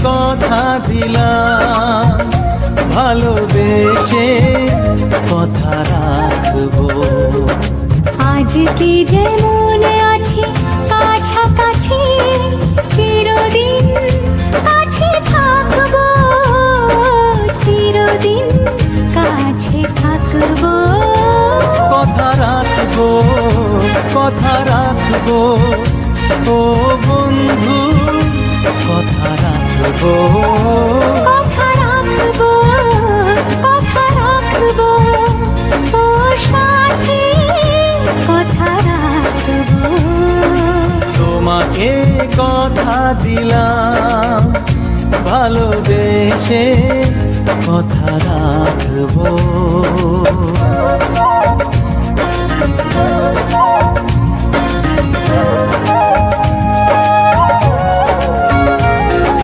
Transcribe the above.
কথা দিলাম, ভালোবেসে কথা রাখবো। আজকে যেমন আছি কাছাকাছি, চিরদিন কাছে থাকবো, চিরদিন কাছে থাকবো। কথা রাখবো, কথা রাখবো, ও বন্ধু কথা রাখবো। কথা রাখবো, কথা রাখবো, ও সাথী কথা রাখবো। তোমাকে কথা দিলাম, ভালোবেসে কথা রাখবো।